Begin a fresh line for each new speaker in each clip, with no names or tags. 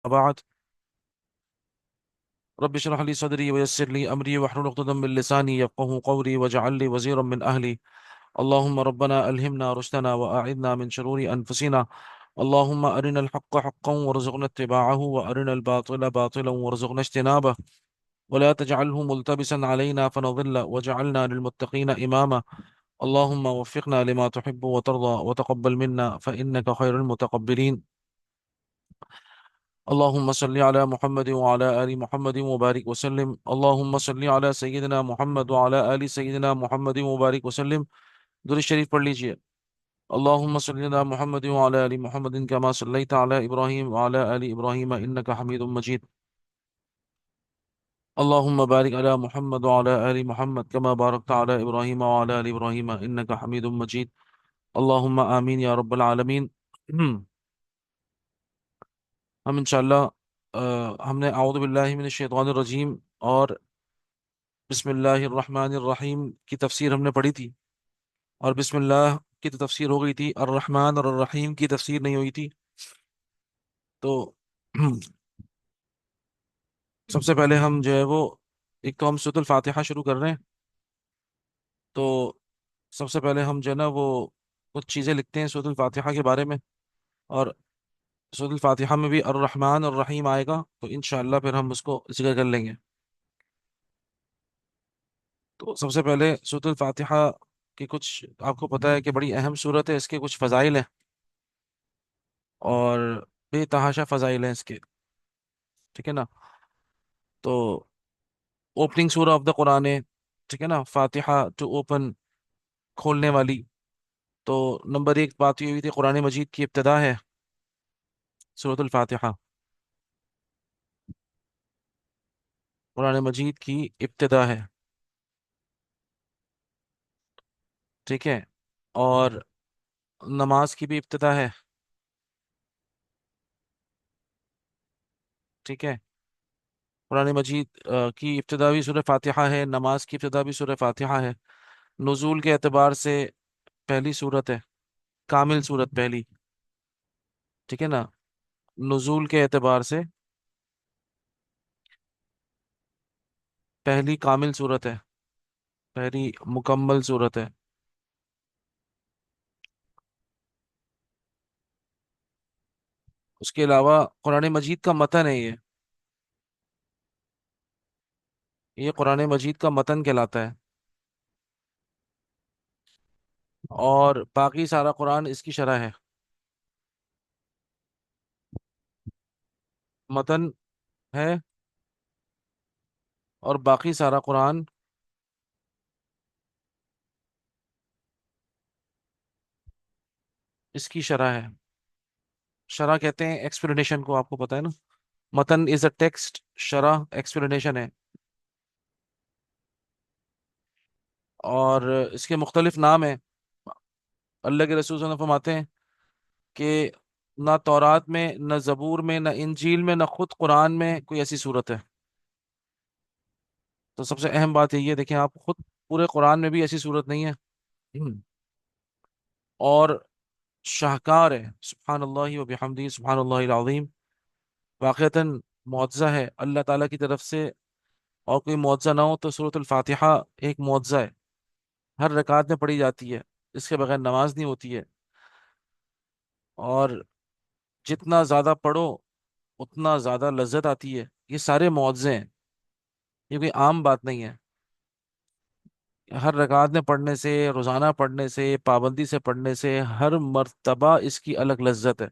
بعد رب اشرح لي صدري ويسر لي أمري واحلل عقدة من لساني يفقهوا قولي واجعل لي وزيرا من أهلي. اللهم ربنا ألهمنا رشدنا وأعذنا من شرور أنفسنا. اللهم أرنا الحق حقا وارزقنا اتباعه وأرنا الباطل باطلا وارزقنا اجتنابه ولا تجعله ملتبسا علينا فنضل واجعلنا للمتقين إماما. اللهم وفقنا لما تحب وترضى وتقبل منا فإنك خير المتقبلين. اللهم صل على محمد وعلى آل محمد وبارك وسلم. اللهم صل على سيدنا محمد وعلى آل سيدنا محمد وبارك وسلم. درود شریف پڑھ لیجئے. اللهم صل على محمد وعلى آل محمد كما صليت على إبراهيم وعلى آل إبراهيم إنك حميد مجيد. اللهم بارك على محمد وعلى آل محمد كما باركت على إبراهيم وعلى آل إبراهيم إنك حميد مجيد. اللهم آمين يا رب العالمين. ہم انشاءاللہ ہم نے اعوذ باللہ من الشیطان الرجیم اور بسم اللہ الرحمن الرحیم کی تفسیر ہم نے پڑھی تھی، اور بسم اللہ کی تو تفسیر ہو گئی تھی، الرحمن اور الرحیم کی تفسیر نہیں ہوئی تھی. تو سب سے پہلے ہم جو ہے وہ ایک تو ہم سورۃ الفاتحہ شروع کر رہے ہیں. تو سب سے پہلے ہم جو ہے نا وہ کچھ چیزیں لکھتے ہیں سورۃ الفاتحہ کے بارے میں، اور سورۃ الفاتحہ میں بھی الرحمن اور الرحیم آئے گا تو انشاءاللہ پھر ہم اس کو ذکر کر لیں گے. تو سب سے پہلے سورۃ الفاتحہ کی کچھ آپ کو پتہ ہے کہ بڑی اہم صورت ہے، اس کے کچھ فضائل ہیں اور بے تحاشا فضائل ہیں اس کے. ٹھیک ہے نا. تو اوپننگ سورہ آف دا قرآن ہے. ٹھیک ہے نا، فاتحہ ٹو اوپن، کھولنے والی. تو نمبر ایک بات یہ ہوئی تھی، قرآن مجید کی ابتدا ہے سورۃ الفاتحہ. قرآن مجید کی ابتدا ہے. ٹھیک ہے. اور نماز کی بھی ابتدا ہے. ٹھیک ہے. قرآن مجید کی ابتدا بھی سورہ فاتحہ ہے، نماز کی ابتدا بھی سورہ فاتحہ ہے. نزول کے اعتبار سے پہلی صورت ہے، کامل صورت پہلی. ٹھیک ہے نا. نزول کے اعتبار سے پہلی کامل صورت ہے، پہلی مکمل صورت ہے. اس کے علاوہ قرآن مجید کا متن ہے یہ قرآن مجید کا متن کہلاتا ہے. اور باقی سارا قرآن اس کی شرح ہے. متن ہے اور باقی سارا قرآن اس کی شرح ہے. شرح کہتے ہیں ایکسپلینیشن کو، آپ کو پتہ ہے نا. متن از اے ٹیکسٹ، شرح ایکسپلینیشن ہے. اور اس کے مختلف نام ہیں. اللہ کے رسول صلی اللہ علیہ وسلم فرماتے ہیں کہ نہ تورات میں، نہ زبور میں، نہ انجیل میں، نہ خود قرآن میں کوئی ایسی صورت ہے. تو سب سے اہم بات یہی ہے، دیکھیں آپ خود پورے قرآن میں بھی ایسی صورت نہیں ہے. اور شاہکار ہے، سبحان اللہ و بحمدہ سبحان اللہ العظیم. واقعتاً معجزہ ہے اللہ تعالیٰ کی طرف سے. اور کوئی معجزہ نہ ہو تو سورۃ الفاتحہ ایک معجزہ ہے. ہر رکعت میں پڑھی جاتی ہے، اس کے بغیر نماز نہیں ہوتی ہے. اور جتنا زیادہ پڑھو اتنا زیادہ لذت آتی ہے. یہ سارے معجزے ہیں، یہ کوئی عام بات نہیں ہے. ہر رکعت میں پڑھنے سے، روزانہ پڑھنے سے، پابندی سے پڑھنے سے ہر مرتبہ اس کی الگ لذت ہے.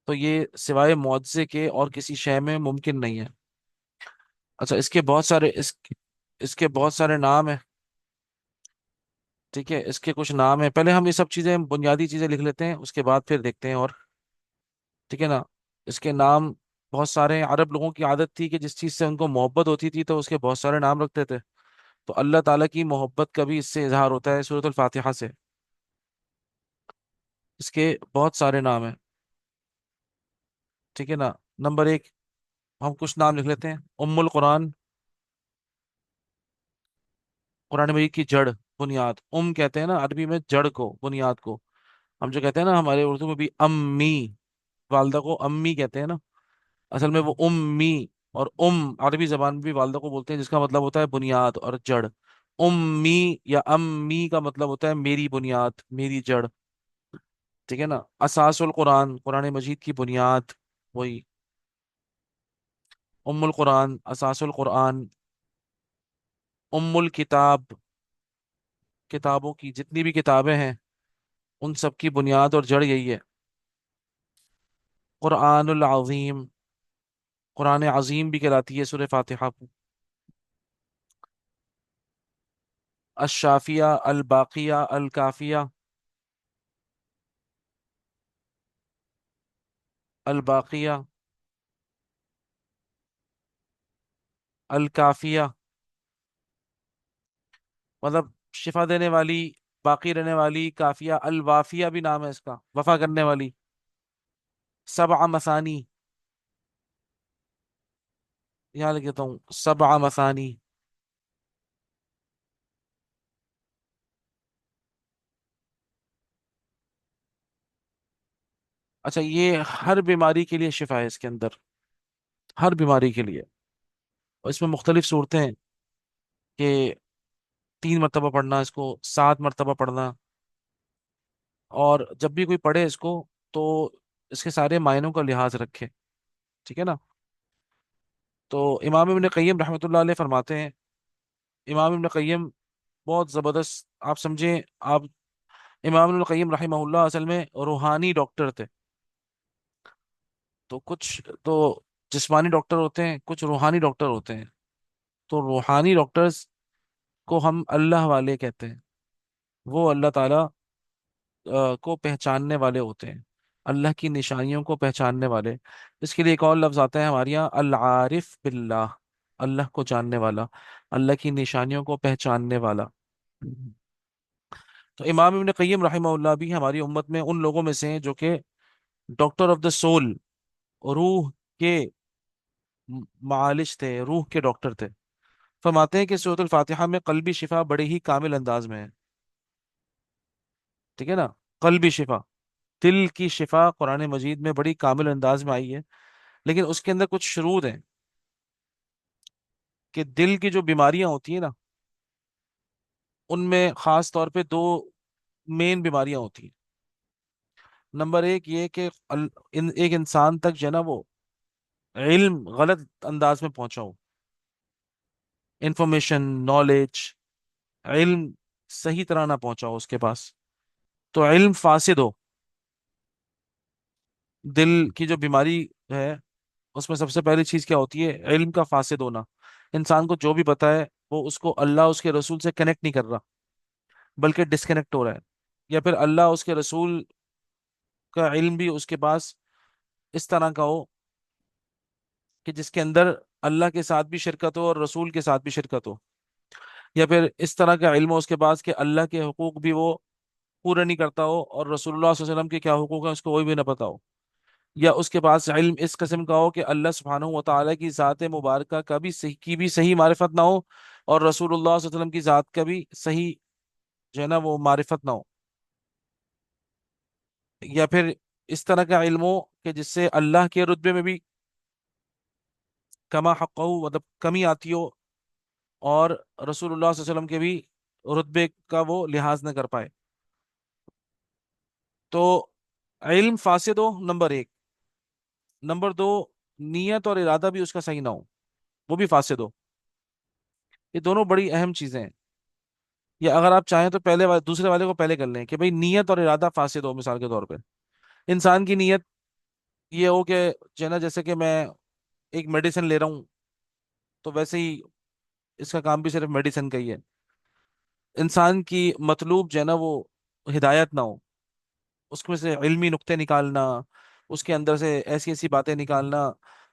تو یہ سوائے معجزے کے اور کسی شے میں ممکن نہیں ہے. اچھا، اس کے بہت سارے نام ہیں. ٹھیک ہے، اس کے کچھ نام ہیں. پہلے ہم یہ سب چیزیں، بنیادی چیزیں لکھ لیتے ہیں، اس کے بعد پھر دیکھتے ہیں. اور ٹھیک ہے نا. اس کے نام بہت سارے ہیں. عرب لوگوں کی عادت تھی کہ جس چیز سے ان کو محبت ہوتی تھی تو اس کے بہت سارے نام رکھتے تھے. تو اللہ تعالیٰ کی محبت کا بھی اس سے اظہار ہوتا ہے سورۃ الفاتحہ سے. اس کے بہت سارے نام ہیں. ٹھیک ہے نا. نمبر ایک، ہم کچھ نام لکھ لیتے ہیں. ام القرآن، قرآن مجید کی جڑ، بنیاد. کہتے ہیں نا عربی میں جڑ کو، بنیاد کو. ہم جو کہتے ہیں نا ہمارے اردو میں بھی امی، والدہ کو امی کہتے ہیں نا. اصل میں وہ امی، اور عربی زبان میں بھی والدہ کو بولتے ہیں، جس کا مطلب ہوتا ہے بنیاد اور جڑ. امی یا امی کا مطلب ہوتا ہے میری بنیاد، میری جڑ. ٹھیک ہے نا. اساس القرآن، قرآن مجید کی بنیاد، وہی القرآن، اساس القرآن. الکتاب، کتابوں کی جتنی بھی کتابیں ہیں ان سب کی بنیاد اور جڑ یہی ہے. قرآن العظیم، قرآن عظیم بھی کہلاتی ہے سورہ فاتحہ کو. الشافیہ، الباقیہ، الکافیہ. الباقیہ، الکافیہ، مطلب شفا دینے والی، باقی رہنے والی. کافیہ، الوافیہ بھی نام ہے اس کا، وفا کرنے والی. سبع مثانی، یہاں لکھتا ہوں سبع مثانی. اچھا، یہ ہر بیماری کے لیے شفا ہے اس کے اندر، ہر بیماری کے لیے. اور اس میں مختلف صورتیں ہیں کہ 3 مرتبہ پڑھنا، اس کو 7 مرتبہ پڑھنا. اور جب بھی کوئی پڑھے اس کو تو اس کے سارے معنوں کا لحاظ رکھے. ٹھیک ہے نا. تو امام ابن قیم رحمۃ اللہ علیہ فرماتے ہیں، امام ابن قیم بہت زبردست، آپ سمجھیں. آپ امام ابن قیم رحمہ اللہ اصل میں روحانی ڈاکٹر تھے. تو کچھ تو جسمانی ڈاکٹر ہوتے ہیں، کچھ روحانی ڈاکٹر ہوتے ہیں. تو روحانی ڈاکٹرز کو ہم اللہ والے کہتے ہیں. وہ اللہ تعالیٰ کو پہچاننے والے ہوتے ہیں، اللہ کی نشانیوں کو پہچاننے والے. اس کے لیے ایک اور لفظ آتا ہے ہمارے یہاں، العارف باللہ، اللہ کو جاننے والا، اللہ کی نشانیوں کو پہچاننے والا. تو امام ابن قیم رحمہ اللہ بھی ہماری امت میں ان لوگوں میں سے ہیں جو کہ ڈاکٹر آف دا سول، روح کے معالج تھے، روح کے ڈاکٹر تھے. فرماتے ہیں کہ سورۃ الفاتحہ میں قلبی شفا بڑے ہی کامل انداز میں ہے. ٹھیک ہے نا. قلبی شفا، دل کی شفا قرآن مجید میں بڑی کامل انداز میں آئی ہے. لیکن اس کے اندر کچھ شروط ہیں کہ دل کی جو بیماریاں ہوتی ہیں نا، ان میں خاص طور پہ دو مین بیماریاں ہوتی ہیں. نمبر ایک یہ کہ ایک انسان تک جو ہے نا وہ علم غلط انداز میں پہنچا ہو، انفارمیشن، نالج، علم صحیح طرح نہ پہنچا ہو اس کے پاس. تو علم فاسد ہو. دل کی جو بیماری ہے اس میں سب سے پہلی چیز کیا ہوتی ہے؟ علم کا فاسد ہونا. انسان کو جو بھی پتا ہے وہ اس کو اللہ اس کے رسول سے کنیکٹ نہیں کر رہا، بلکہ ڈسکنیکٹ ہو رہا ہے. یا پھر اللہ اس کے رسول کا علم بھی اس کے پاس اس طرح کا ہو کہ جس کے اندر اللہ کے ساتھ بھی شرکت ہو اور رسول کے ساتھ بھی شرکت ہو. یا پھر اس طرح کا علم ہو اس کے پاس کہ اللہ کے حقوق بھی وہ پورا نہیں کرتا ہو، اور رسول اللہ صلی اللہ علیہ وسلم کے کیا حقوق ہیں اس کو وہی بھی نہ پتا ہو. یا اس کے پاس علم اس قسم کا ہو کہ اللہ سبحانہ و تعالیٰ کی ذات مبارکہ کا بھی صحیح کی بھی صحیح معرفت نہ ہو، اور رسول اللہ صلی اللہ علیہ وسلم کی ذات کا بھی صحیح جو ہے نا وہ معرفت نہ ہو. یا پھر اس طرح کا علم ہو کہ جس سے اللہ کے رتبے میں بھی کما حق ہو، مطلب کمی آتی ہو، اور رسول اللہ صلی اللہ علیہ وسلم کے بھی رتبے کا وہ لحاظ نہ کر پائے. تو علم فاسد ہو، نمبر ایک. نمبر دو، نیت اور ارادہ بھی اس کا صحیح نہ ہو، وہ بھی فاسد ہو. یہ دونوں بڑی اہم چیزیں ہیں. یا اگر آپ چاہیں تو دوسرے والے کو پہلے کر لیں کہ بھئی نیت اور ارادہ فاسد ہو. مثال کے طور پہ انسان کی نیت یہ ہو کہ جو ہے نا جیسے کہ میں ایک میڈیسن لے رہا ہوں، تو ویسے ہی اس کا کام بھی صرف میڈیسن کا ہی ہے. انسان کی مطلوب جو ہے نا وہ ہدایت نہ ہو، اس میں سے علمی نقطے نکالنا، اس کے اندر سے ایسی ایسی باتیں نکالنا،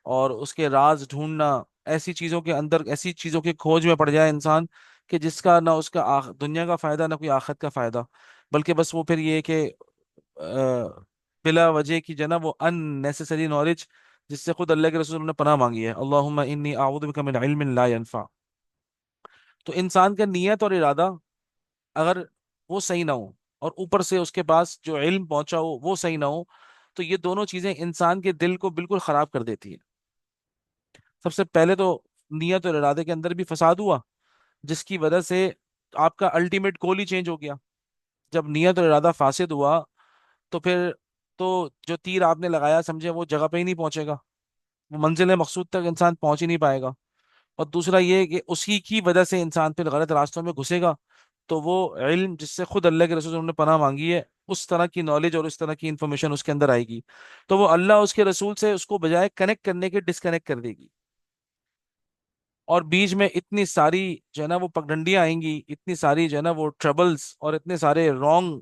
اور اس کے راز ڈھونڈنا. ایسی چیزوں کے اندر، ایسی چیزوں کی کھوج میں پڑ جائے انسان کہ جس کا نہ اس کا دنیا کا فائدہ نہ کوئی آخرت کا فائدہ، بلکہ بس وہ پھر یہ کہ بلا وجہ کی جو ہے نا وہ ان نیسیسری نالج، جس سے خود اللہ کے رسول نے پناہ مانگی ہے، اللہم انی اعوذ بک من علم لا ینفع. تو انسان کا نیت اور ارادہ اگر وہ صحیح نہ ہو، اور اوپر سے اس کے پاس جو علم پہنچا ہو وہ صحیح نہ ہو، تو یہ دونوں چیزیں انسان کے دل کو بالکل خراب کر دیتی ہیں. سب سے پہلے تو نیت اور ارادے کے اندر بھی فساد ہوا، جس کی وجہ سے آپ کا الٹیمیٹ گول ہی چینج ہو گیا۔ جب نیت اور ارادہ فاسد ہوا تو پھر تو جو تیر آپ نے لگایا سمجھے وہ جگہ پہ ہی نہیں پہنچے گا، وہ منزل مقصود تک انسان پہنچ ہی نہیں پائے گا۔ اور دوسرا یہ کہ اسی کی وجہ سے انسان پھر غلط راستوں میں گھسے گا، تو وہ علم جس سے خود اللہ کے رسول صلی اللہ علیہ وسلم نے پناہ مانگی ہے، اس طرح کی نالج اور اس طرح کی انفارمیشن اس کے اندر آئے گی، تو وہ اللہ اس کے رسول سے اس کو بجائے کنیکٹ کرنے کے ڈسکنیکٹ کر دے گی۔ اور بیچ میں اتنی ساری جو ہے نا وہ پگڈنڈیاں آئیں گی، اتنی ساری جو ہے نا وہ ٹربلز اور اتنے سارے رانگ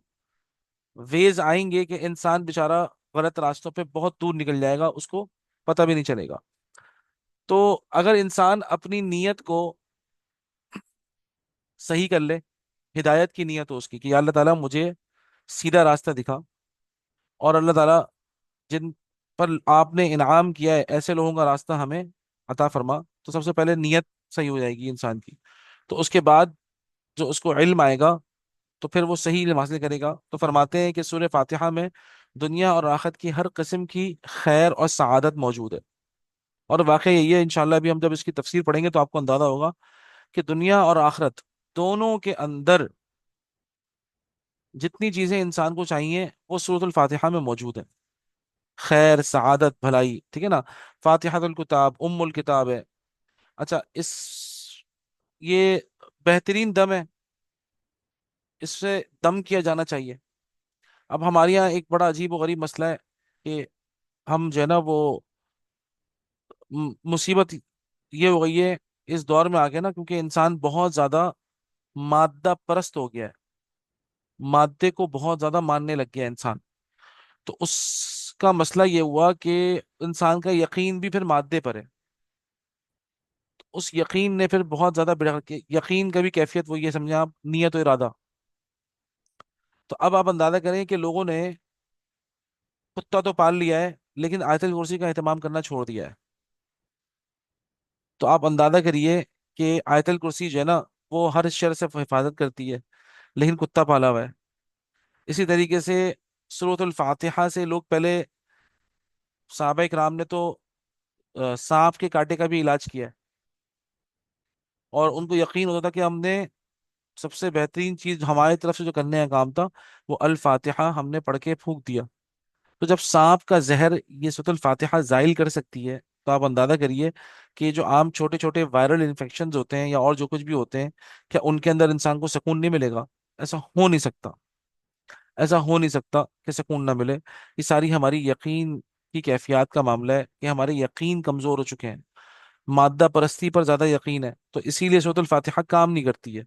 ویز آئیں گے کہ انسان بےچارا غلط راستوں پہ بہت دور نکل جائے گا، اس کو پتہ بھی نہیں چلے گا۔ تو اگر انسان اپنی نیت کو صحیح کر لے، ہدایت کی نیت ہو اس کی کہ یا اللہ تعالیٰ مجھے سیدھا راستہ دکھا، اور اللہ تعالیٰ جن پر آپ نے انعام کیا ہے ایسے لوگوں کا راستہ ہمیں عطا فرما، تو سب سے پہلے نیت صحیح ہو جائے گی انسان کی۔ تو اس کے بعد جو اس کو علم آئے گا تو پھر وہ صحیح علم حاصل کرے گا۔ تو فرماتے ہیں کہ سورہ فاتحہ میں دنیا اور آخرت کی ہر قسم کی خیر اور سعادت موجود ہے۔ اور واقعہ یہی ہے، انشاءاللہ ابھی ہم جب اس کی تفسیر پڑھیں گے تو آپ کو اندازہ ہوگا کہ دنیا اور آخرت دونوں کے اندر جتنی چیزیں انسان کو چاہیے وہ سورۃ الفاتحہ میں موجود ہیں۔ خیر، سعادت، بھلائی، ٹھیک ہے نا؟ فاتحۃ الکتاب ام الکتاب ہے۔ اچھا، یہ بہترین دم ہے، اس سے دم کیا جانا چاہیے۔ اب ہمارے یہاں ایک بڑا عجیب و غریب مسئلہ ہے کہ ہم جو ہے نا وہ مصیبت یہ ہو گئی ہے اس دور میں آ کے نا، کیونکہ انسان بہت زیادہ مادہ پرست ہو گیا ہے، مادے کو بہت زیادہ ماننے لگ گیا ہے انسان۔ تو اس کا مسئلہ یہ ہوا کہ انسان کا یقین بھی پھر مادے پر ہے، اس یقین نے پھر بہت زیادہ بڑھا کے یقین کا بھی کیفیت وہ یہ سمجھیں آپ نیت و ارادہ۔ تو اب آپ اندازہ کریں کہ لوگوں نے کتا تو پال لیا ہے لیکن آیت الکرسی کا اہتمام کرنا چھوڑ دیا ہے۔ تو آپ اندازہ کریے کہ آیت الکرسی جو ہے نا وہ ہر شر سے حفاظت کرتی ہے، لیکن کتا پالا ہوا ہے۔ اسی طریقے سے سورۃ الفاتحہ سے لوگ پہلے صحابہ کرام نے تو سانپ کے کاٹے کا بھی علاج کیا ہے، اور ان کو یقین ہوتا تھا کہ ہم نے سب سے بہترین چیز ہماری طرف سے جو کرنے کا کام تھا وہ الفاتحہ ہم نے پڑھ کے پھونک دیا۔ تو جب سانپ کا زہر یہ سورۃ الفاتحہ زائل کر سکتی ہے، تو آپ اندازہ کریے کہ جو عام چھوٹے چھوٹے وائرل انفیکشنز ہوتے ہیں یا اور جو کچھ بھی ہوتے ہیں، کیا ان کے اندر انسان کو سکون نہیں ملے گا؟ ایسا ہو نہیں سکتا، ایسا ہو نہیں سکتا کہ سکون نہ ملے۔ یہ ساری ہماری یقین کی کیفیات کا معاملہ ہے کہ ہمارے یقین کمزور ہو چکے ہیں، مادہ پرستی پر زیادہ یقین ہے، تو اسی لیے سورۃ الفاتحہ کام نہیں کرتی ہے۔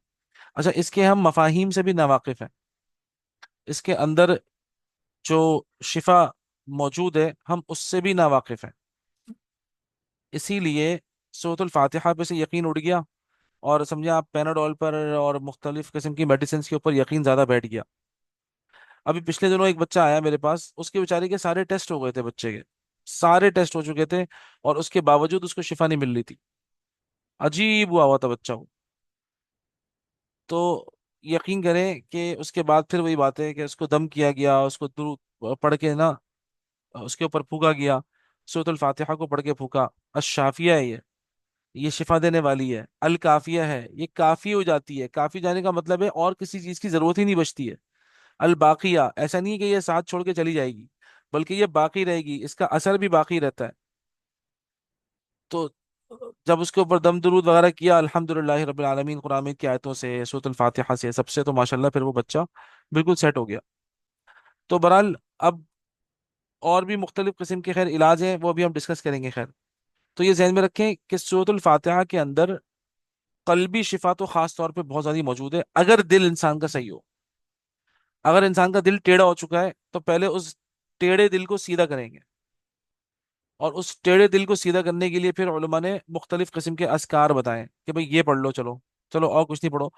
اچھا، اس کے ہم مفاہیم سے بھی ناواقف ہیں، اس کے اندر جو شفا موجود ہے ہم اس سے بھی ناواقف ہیں، اسی لیے سورۃ الفاتحہ پہ سے یقین اڑ گیا، اور سمجھے آپ پیناڈول پر اور مختلف قسم کی میڈیسنز کے اوپر یقین زیادہ بیٹھ گیا۔ ابھی پچھلے دنوں ایک بچہ آیا میرے پاس، اس کے بیچارے کے سارے ٹیسٹ ہو گئے تھے، بچے کے سارے ٹیسٹ ہو چکے تھے، اور اس کے باوجود اس کو شفا نہیں مل رہی تھی۔ عجیب ہوا تھا بچہ وہ۔ تو یقین کریں کہ اس کے بعد پھر وہی بات ہے کہ اس کو دم کیا گیا، اس کو درود پڑھ کے نا اس کے اوپر پھونکا گیا، سورۃ الفاتحہ کو پڑھ کے پھونکا۔ الشافیہ ہے یہ شفا دینے والی ہے، الکافیہ ہے یہ کافی ہو جاتی ہے، کافی جانے کا مطلب ہے اور کسی چیز کی ضرورت ہی نہیں بچتی ہے۔ الباقیہ ایسا نہیں ہے کہ یہ ساتھ چھوڑ کے چلی جائے گی، بلکہ یہ باقی رہے گی، اس کا اثر بھی باقی رہتا ہے۔ تو جب اس کے اوپر دم درود وغیرہ کیا الحمد للہ رب العالمین قرآن کی آیتوں سے سورۃ الفاتحہ سے سب سے، تو ماشاءاللہ پھر وہ بچہ بالکل سیٹ ہو گیا۔ تو بہرحال اب اور بھی مختلف قسم کے خیر علاج ہیں، وہ بھی ہم ڈسکس کریں گے خیر۔ تو یہ ذہن میں رکھیں کہ سورۃ الفاتحہ کے اندر قلبی شفا تو خاص طور پہ بہت زیادہ موجود ہے، اگر دل انسان کا صحیح ہو۔ اگر انسان کا دل ٹیڑھا ہو چکا ہے تو پہلے اس ٹیڑھے دل کو سیدھا کریں گے، اور اس ٹیڑھے دل کو سیدھا کرنے کے لیے پھر علماء نے مختلف قسم کے اذکار بتائے کہ بھئی یہ پڑھ لو، چلو چلو اور کچھ نہیں پڑھو،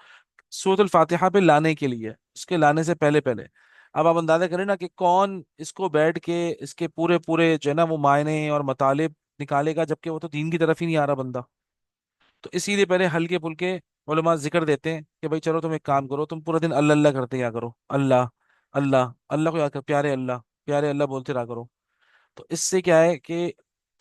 سورۃ الفاتحہ پہ لانے کے لیے، اس کے لانے سے پہلے پہلے۔ اب آپ اندازہ کریں نا کہ کون اس کو بیٹھ کے اس کے پورے پورے جو ہے نا وہ معنی اور مطالب نکالے گا، جبکہ وہ تو دین کی طرف ہی نہیں آ رہا بندہ۔ تو اسی لیے پہلے ہلکے پھلکے علماء ذکر دیتے ہیں کہ بھائی چلو تم ایک کام کرو، تم پورا دن اللہ اللہ کرتے کیا کرو، اللہ اللہ اللہ کو یاد کر، پیارے اللہ بولتے رہا کرو۔ تو اس سے کیا ہے کہ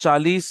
40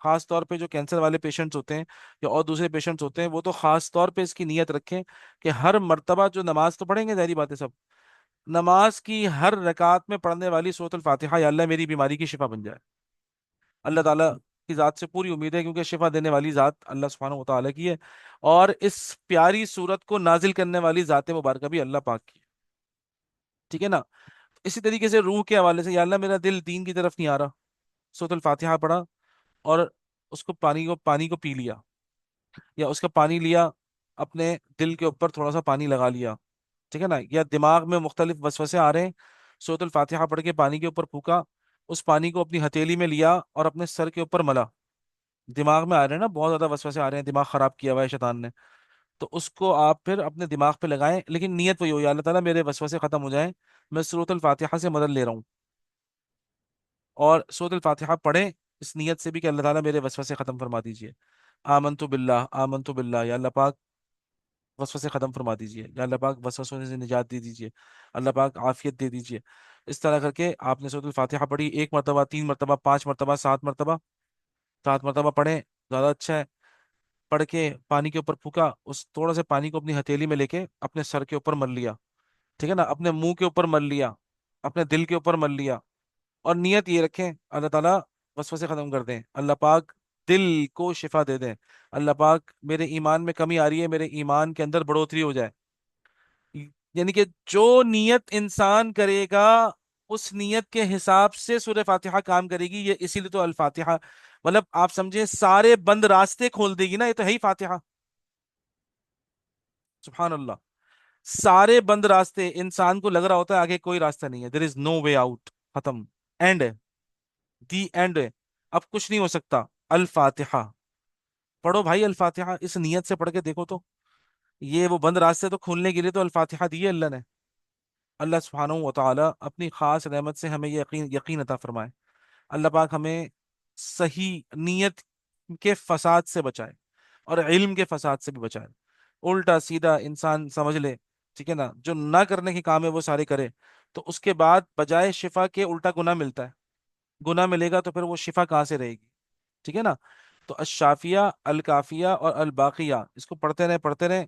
خاص طور پہ جو کینسر والے پیشنٹس ہوتے ہیں یا اور دوسرے پیشنٹس ہوتے ہیں، وہ تو خاص طور پہ اس کی نیت رکھیں کہ ہر مرتبہ جو نماز تو پڑھیں گے، ظاہری بات ہے سب، نماز کی ہر رکعت میں پڑھنے والی سورۃ الفاتحہ، یا اللہ میری بیماری کی شفا بن جائے۔ اللہ تعالیٰ کی ذات سے پوری امید ہے، کیونکہ شفا دینے والی ذات اللہ سبحانہ و تعالیٰ کی ہے، اور اس پیاری صورت کو نازل کرنے والی ذات مبارکہ بھی اللہ پاک کی ہے۔ ٹھیک ہے نا؟ اسی طریقے سے روح کے حوالے سے، یا اللہ میرا دل دین کی طرف نہیں آ رہا، سورۃ الفاتحہ پڑھا اور اس کو پانی کو پی لیا، یا اس کا پانی لیا، اپنے دل کے اوپر تھوڑا سا پانی لگا لیا، ٹھیک ہے نا، یا دماغ میں مختلف وسوسے آ رہے ہیں، سورۃ الفاتحہ پڑھ کے پانی کے اوپر پھونکا، اس پانی کو اپنی ہتھیلی میں لیا اور اپنے سر کے اوپر ملا۔ دماغ میں آ رہے ہیں نا، بہت زیادہ وسوسے آ رہے ہیں، دماغ خراب کیا ہوا ہے شیطان نے، تو اس کو آپ پھر اپنے دماغ پہ لگائیں، لیکن نیت وہی ہو، یا اللہ تعالیٰ میرے وسوسے ختم ہو جائیں، میں سورۃ الفاتحہ سے مدد لے رہا ہوں، اور سورۃ الفاتحہ پڑھیں اس نیت سے بھی کہ اللہ تعالیٰ میرے وسوسے ختم فرما دیجیے۔ آمنت باللہ، یا اللہ پاک وسوسے ختم فرما دیجیے، یا اللہ پاک وسوسوں سے نجات دے دیجیے، اللہ پاک عافیت دے دیجیے۔ اس طرح کر کے آپ نے سورۃ الفاتحہ پڑھی، ایک مرتبہ، تین مرتبہ، پانچ مرتبہ، سات مرتبہ، سات مرتبہ پڑھیں، زیادہ اچھا ہے۔ پڑھ کے پانی کے اوپر پھونکا، اس تھوڑا سے پانی کو اپنی ہتھیلی میں لے کے اپنے سر کے اوپر مل لیا، ٹھیک ہے نا، اپنے منہ کے اوپر مل لیا، اپنے دل کے اوپر مل لیا، اور نیت یہ رکھیں اللہ تعالیٰ وسوسے ختم کر دیں، اللہ پاک دل کو شفا دے دیں، اللہ پاک میرے ایمان میں کمی آ رہی ہے، میرے ایمان کے اندر بڑھوتری ہو جائے۔ یعنی کہ جو نیت انسان کرے گا، اس نیت کے حساب سے سورہ فاتحہ کام کرے گی، یہ اسی لیے تو الفاتحہ، مطلب آپ سمجھے سارے بند راستے کھول دے گی نا، یہ تو ہے ہی فاتحہ۔ سبحان اللہ، سارے بند راستے، انسان کو لگ رہا ہوتا ہے آگے کوئی راستہ نہیں ہے، دیر از نو وے آؤٹ، ختم، اینڈ ہے، دی اینڈ ہے، اب کچھ نہیں ہو سکتا۔ الفاتحہ پڑھو بھائی، الفاتحہ اس نیت سے پڑھ کے دیکھو تو، یہ وہ بند راستے تو کھولنے کے لیے تو الفاتحہ دی ہے اللہ نے۔ اللہ سبحانہ و تعالی اپنی خاص رحمت سے ہمیں یہ یقین عطا فرمائے، اللہ پاک ہمیں صحیح نیت کے فساد سے بچائے، اور علم کے فساد سے بھی بچائے۔ الٹا سیدھا انسان سمجھ لے، ٹھیک ہے نا، جو نہ کرنے کے کام ہے وہ سارے کرے، تو اس کے بعد بجائے شفا کے الٹا گناہ ملتا ہے، گناہ ملے گا تو پھر وہ شفا کہاں سے رہے گی؟ ٹھیک ہے نا؟ تو الشافیہ، الکافیہ اور الباقیہ، اس کو پڑھتے رہیں پڑھتے رہیں،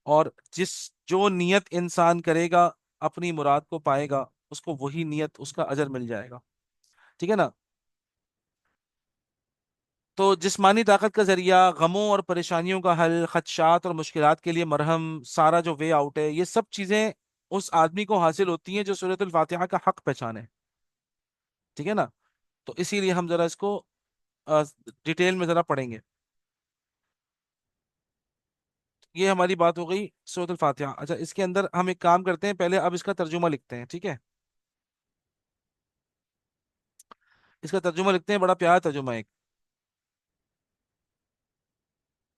اور جس جو نیت انسان کرے گا اپنی مراد کو پائے گا، اس کو وہی نیت اس کا اجر مل جائے گا، ٹھیک ہے نا؟ تو جسمانی طاقت کا ذریعہ، غموں اور پریشانیوں کا حل، خدشات اور مشکلات کے لیے مرہم، سارا جو وے آؤٹ ہے، یہ سب چیزیں اس آدمی کو حاصل ہوتی ہیں جو سورۃ الفاتحہ کا حق پہچانے، ٹھیک ہے نا؟ تو اسی لیے ہم ذرا اس کو ڈیٹیل میں ذرا پڑھیں گے۔ یہ ہماری بات ہو گئی سورۃ الفاتحہ۔ اچھا، اس کے اندر ہم ایک کام کرتے ہیں، پہلے اب اس کا ترجمہ لکھتے ہیں، ٹھیک ہے؟ اس کا ترجمہ لکھتے ہیں، بڑا پیارا ترجمہ ہے ایک۔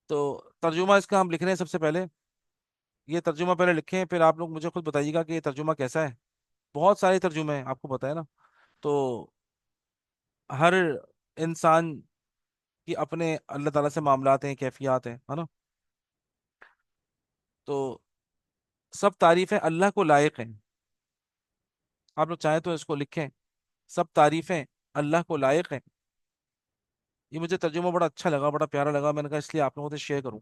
تو ترجمہ اس کا ہم لکھ رہے ہیں، سب سے پہلے یہ ترجمہ پہلے لکھیں، پھر آپ لوگ مجھے خود بتائیے گا کہ یہ ترجمہ کیسا ہے۔ بہت سارے ترجمے ہیں، آپ کو پتا ہے نا، تو ہر انسان کی اپنے اللہ تعالیٰ سے معاملات ہیں، کیفیات ہیں، ہے نا؟ تو سب تعریفیں اللہ کو لائق ہیں، آپ لوگ چاہیں تو اس کو لکھیں، سب تعریفیں اللہ کو لائق ہیں۔ یہ مجھے ترجمہ بڑا اچھا لگا، بڑا پیارا لگا، میں نے کہا اس لیے آپ لوگوں سے شیئر کروں،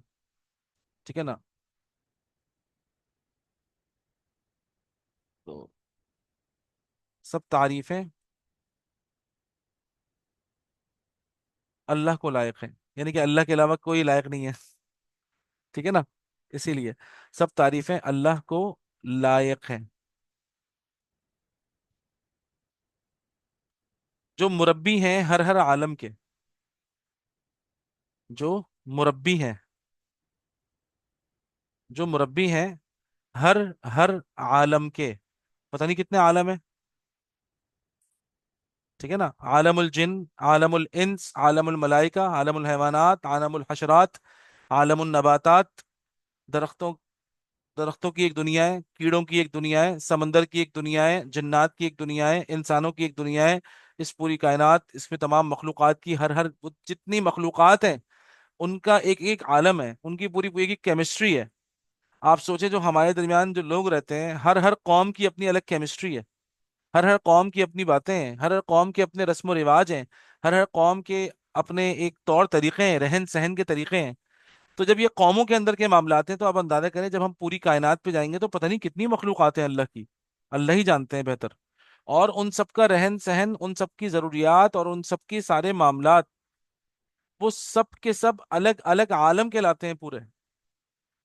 ٹھیک ہے نا؟ تو سب تعریفیں اللہ کو لائق ہیں، یعنی کہ اللہ کے علاوہ کوئی لائق نہیں ہے، ٹھیک ہے نا؟ اسی لیے سب تعریفیں اللہ کو لائق ہیں، جو مربی ہیں ہر ہر عالم کے، جو مربی ہیں، جو مربی ہیں ہر ہر عالم کے، پتہ نہیں کتنے عالم ہیں، ٹھیک ہے نا؟ عالم الجن، عالم الانس، عالم الملائکہ، عالم الحیوانات، عالم الحشرات، عالم النباتات، درختوں درختوں کی ایک دنیا ہے، کیڑوں کی ایک دنیا ہے، سمندر کی ایک دنیا ہے، جنات کی ایک دنیا ہے، انسانوں کی ایک دنیا ہے، اس پوری کائنات، اس میں تمام مخلوقات کی ہر ہر وہ جتنی مخلوقات ہیں، ان کا ایک ایک عالم ہے، ان کی پوری پوری ایک کیمسٹری ہے۔ آپ سوچیں جو ہمارے درمیان جو لوگ رہتے ہیں، ہر ہر قوم کی اپنی الگ کیمسٹری ہے، ہر ہر قوم کی اپنی باتیں ہیں، ہر ہر قوم کے اپنے رسم و رواج ہیں، ہر ہر قوم کے اپنے ایک طور طریقے ہیں، رہن سہن کے طریقے ہیں. تو جب یہ قوموں کے اندر کے معاملات ہیں تو آپ اندازہ کریں جب ہم پوری کائنات پہ جائیں گے تو پتہ نہیں کتنی مخلوقات ہیں اللہ کی. اللہ ہی جانتے ہیں بہتر. اور ان سب کا رہن سہن، ان سب کی ضروریات اور ان سب کے سارے معاملات، وہ سب کے سب الگ الگ عالم کے لاتے ہیں پورے.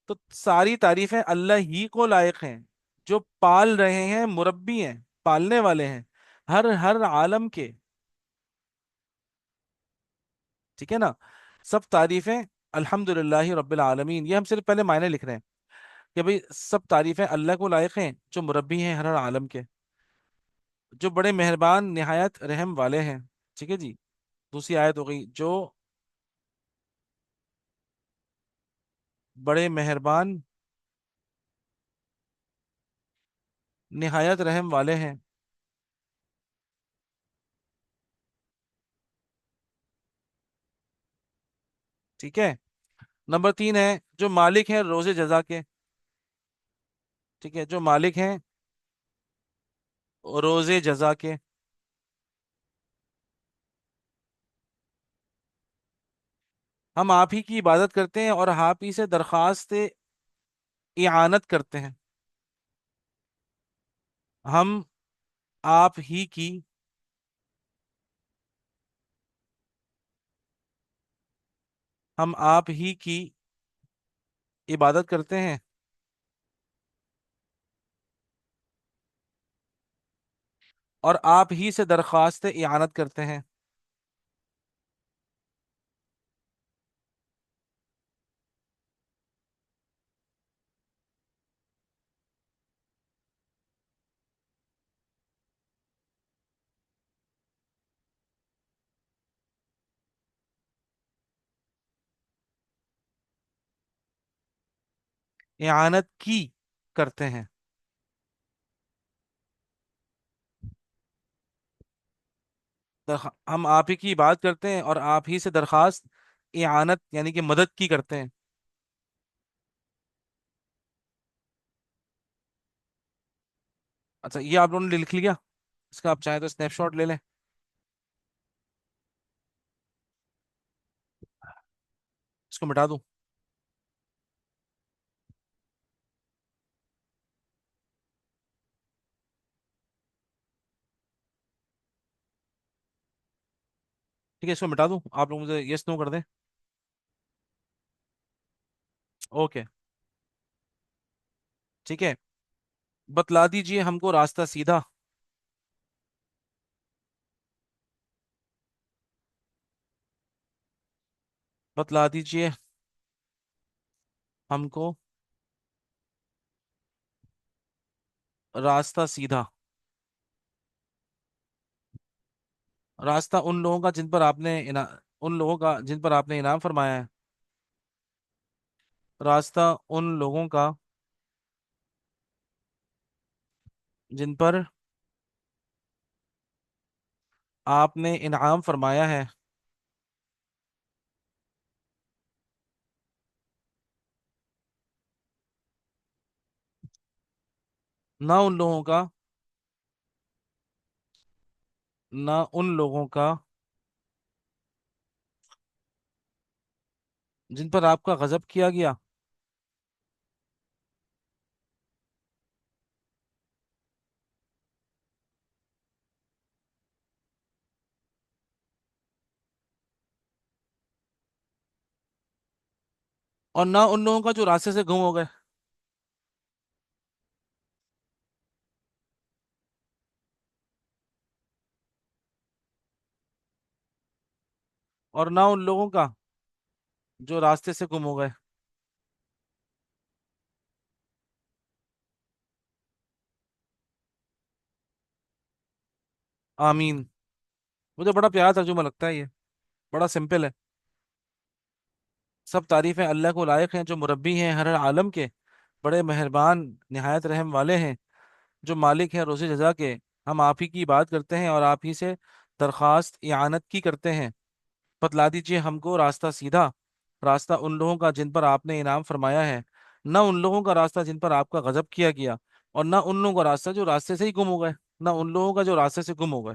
تو ساری تعریفیں اللہ ہی کو لائق ہیں، جو پال رہے ہیں، مربی ہیں، پالنے والے ہیں ہر عالم کے. ٹھیک ہے نا؟ سب تعریفیں الحمد للہ رب العالمین. یہ ہم صرف پہلے معنی لکھ رہے ہیں کہ بھئی سب تعریفیں اللہ کو لائق ہیں جو مربی ہیں ہر عالم کے، جو بڑے مہربان نہایت رحم والے ہیں. ٹھیک ہے جی. دوسری آیت ہو گئی جو بڑے مہربان نہایت رحم والے ہیں. ٹھیک ہے. نمبر تین ہے جو مالک ہیں روز جزا کے. ٹھیک ہے، جو مالک ہیں روز جزا کے. ہم آپ ہی کی عبادت کرتے ہیں اور آپ ہی سے درخواست اعانت کرتے ہیں. ہم آپ ہی کی ہم آپ ہی کی عبادت کرتے ہیں اور آپ ہی سے درخواست اعانت کرتے ہیں. اعانت کی کرتے ہیں. ہم آپ ہی کی عبادت کرتے ہیں اور آپ ہی سے درخواست اعانت یعنی کہ مدد کی کرتے ہیں. اچھا، یہ آپ لوگوں نے لکھ لیا؟ اس کا آپ چاہیں تو اسنیپ شاٹ لے لیں. اس کو مٹا دوں؟ ٹھیک ہے، اس کو مٹا دوں؟ آپ لوگ مجھے یس نو کر دیں. اوکے. ٹھیک ہے. بتلا دیجئے ہم کو راستہ سیدھا. بتلا دیجئے ہم کو راستہ سیدھا. راستہ ان لوگوں کا جن پر آپ نے ان لوگوں کا جن پر آپ نے انعام فرمایا ہے. راستہ ان لوگوں کا جن پر آپ نے انعام فرمایا ہے. نہ ان لوگوں کا نہ ان لوگوں کا جن پر آپ کا غضب کیا گیا. اور نہ ان لوگوں کا جو راستے سے گم ہو گئے. اور نہ ان لوگوں کا جو راستے سے گم ہو گئے. آمین. مجھے بڑا پیارا ترجمہ لگتا ہے یہ. بڑا سمپل ہے. سب تعریفیں اللہ کو لائق ہیں جو مربی ہیں ہر عالم کے، بڑے مہربان نہایت رحم والے ہیں، جو مالک ہیں روز جزا کے. ہم آپ ہی کی بات کرتے ہیں اور آپ ہی سے درخواست اعانت کی کرتے ہیں. بتلا دیجئے ہم کو راستہ سیدھا. راستہ ان لوگوں کا جن پر آپ نے انعام فرمایا ہے، نہ ان لوگوں کا راستہ جن پر آپ کا غضب کیا گیا، اور نہ ان لوگوں کا راستہ جو راستے سے ہی گم ہو گئے. نہ ان لوگوں کا جو راستے سے گم ہو گئے.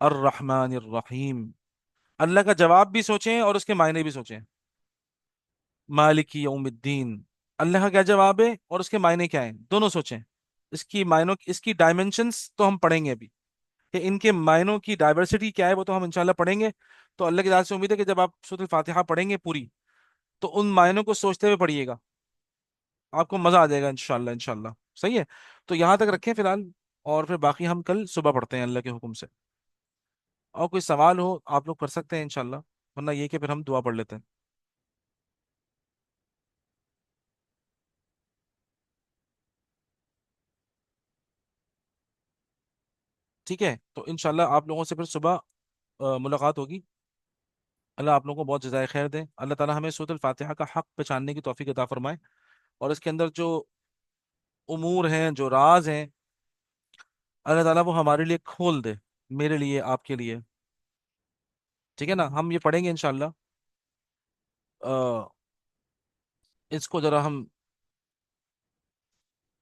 الرحمن الرحیم. اللہ کا جواب بھی سوچیں اور اس کے معنی بھی سوچیں. مالک یوم الدین، اللہ کا کیا جواب ہے اور اس کے معنی کیا ہیں، دونوں سوچیں. اس کی معنوں، اس کی ڈائمنشنز تو ہم پڑھیں گے ابھی، کہ ان کے معنوں کی ڈائیورسٹی کیا ہے وہ تو ہم انشاءاللہ پڑھیں گے. تو اللہ کی ذات سے امید ہے کہ جب آپ سورۃ الفاتحہ پڑھیں گے پوری، تو ان معنوں کو سوچتے ہوئے پڑھیے گا، آپ کو مزہ آ جائے گا انشاءاللہ انشاءاللہ. صحیح ہے. تو یہاں تک رکھیں فی الحال، اور پھر باقی ہم کل صبح پڑھتے ہیں اللہ کے حکم سے. اور کوئی سوال ہو آپ لوگ کر سکتے ہیں انشاءاللہ، ورنہ یہ کہ پھر ہم دعا پڑھ لیتے ہیں. ٹھیک ہے، تو انشاءاللہ آپ لوگوں سے پھر صبح ملاقات ہوگی. اللہ آپ لوگوں کو بہت جزائے خیر دے. اللہ تعالی ہمیں سورۃ الفاتحہ کا حق پہچاننے کی توفیق عطا فرمائے، اور اس کے اندر جو امور ہیں، جو راز ہیں، اللہ تعالیٰ وہ ہمارے لیے کھول دے، میرے لیے، آپ کے لیے. ٹھیک ہے نا. ہم یہ پڑھیں گے انشاءاللہ. اس کو ذرا ہم،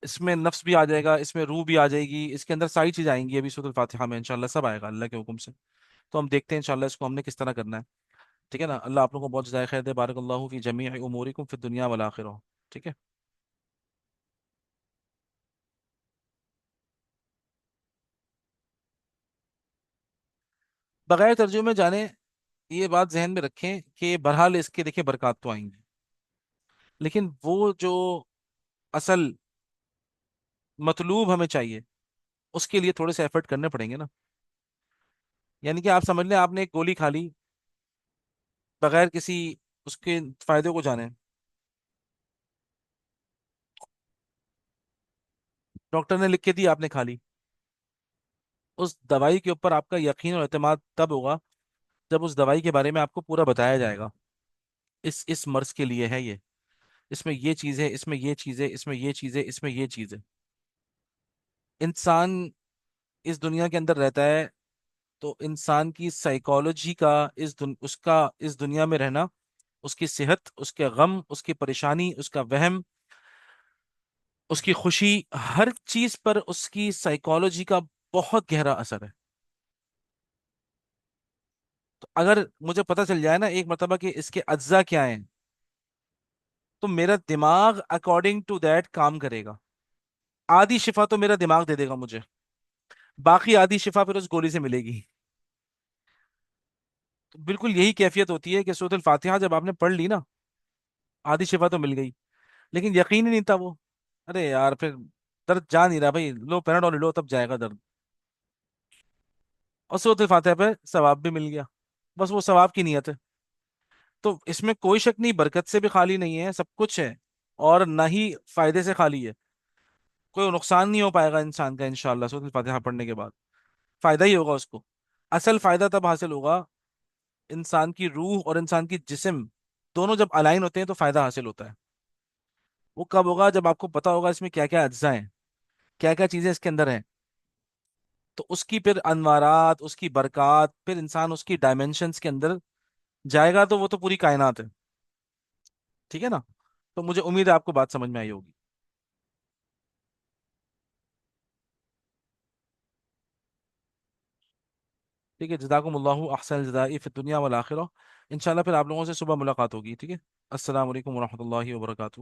اس میں نفس بھی آ جائے گا، اس میں روح بھی آ جائے گی، اس کے اندر ساری چیز آئیں گی ابھی سورۃ الفاتحہ میں انشاءاللہ، سب آئے گا اللہ کے حکم سے. تو ہم دیکھتے ہیں انشاءاللہ اس کو ہم نے کس طرح کرنا ہے. ٹھیک ہے نا. اللہ آپ لوگوں کو بہت جزائے خیر دے. بارک اللہ فی جمیع امورکم فی الدنیا والآخرہ. ٹھیک ہے. بغیر ترجمے جانے، یہ بات ذہن میں رکھیں کہ بہرحال اس کے دیکھیں برکات تو آئیں گی، لیکن وہ جو اصل مطلوب ہمیں چاہیے، اس کے لیے تھوڑے سے ایفرٹ کرنے پڑیں گے نا. یعنی کہ آپ سمجھ لیں آپ نے ایک گولی کھا لی بغیر کسی اس کے فائدے کو جانے. ڈاکٹر نے لکھ کے دی، آپ نے کھا لی. اس دوائی کے اوپر آپ کا یقین اور اعتماد تب ہوگا جب اس دوائی کے بارے میں آپ کو پورا بتایا جائے گا. اس مرض کے لیے ہے یہ، اس میں یہ چیز ہے، اس میں یہ چیز ہے، اس میں یہ چیز ہے، اس میں یہ چیز ہے. انسان اس دنیا کے اندر رہتا ہے، تو انسان کی سائیکالوجی کا، اس کا اس دنیا میں رہنا، اس کی صحت، اس کے غم، اس کی پریشانی، اس کا وہم، اس کی خوشی، ہر چیز پر اس کی سائیکالوجی کا بہت گہرا اثر ہے. تو اگر مجھے پتہ چل جائے نا ایک مرتبہ کہ اس کے اجزاء کیا ہیں، تو میرا دماغ اکارڈنگ ٹو دیٹ کام کرے گا. آدھی شفا تو میرا دماغ دے دے گا مجھے، باقی آدھی شفا پھر اس گولی سے ملے گی. تو بالکل یہی کیفیت ہوتی ہے کہ سورۃ الفاتحہ جب آپ نے پڑھ لی نا، آدھی شفا تو مل گئی، لیکن یقین ہی نہیں تھا وہ. ارے یار پھر درد جا نہیں رہا بھائی، لو پیراڈول لو تب جائے گا درد. اور سورۃ الفاتحہ پہ ثواب بھی مل گیا، بس وہ ثواب کی نیت ہے. تو اس میں کوئی شک نہیں، برکت سے بھی خالی نہیں ہے، سب کچھ ہے، اور نہ ہی فائدے سے خالی ہے. کوئی نقصان نہیں ہو پائے گا انسان کا انشاءاللہ سورۃ الفاتحہ پڑھنے کے بعد، فائدہ ہی ہوگا اس کو. اصل فائدہ تب حاصل ہوگا، انسان کی روح اور انسان کی جسم دونوں جب الائن ہوتے ہیں تو فائدہ حاصل ہوتا ہے. وہ کب ہوگا؟ جب آپ کو پتا ہوگا اس میں کیا کیا اجزاء ہیں، کیا کیا چیزیں اس کے اندر ہیں. تو اس کی پھر انوارات، اس کی برکات، پھر انسان اس کی ڈائمنشنز کے اندر جائے گا تو وہ تو پوری کائنات ہے. ٹھیک ہے نا. تو مجھے امید ہے آپ کو بات سمجھ میں آئی ہوگی. ٹھیک ہے. جزاکم اللہ احسن الجزاء فی الدنیا والآخرہ. انشاءاللہ پھر آپ لوگوں سے صبح ملاقات ہوگی. ٹھیک ہے. السلام علیکم ورحمۃ اللہ وبرکاتہ.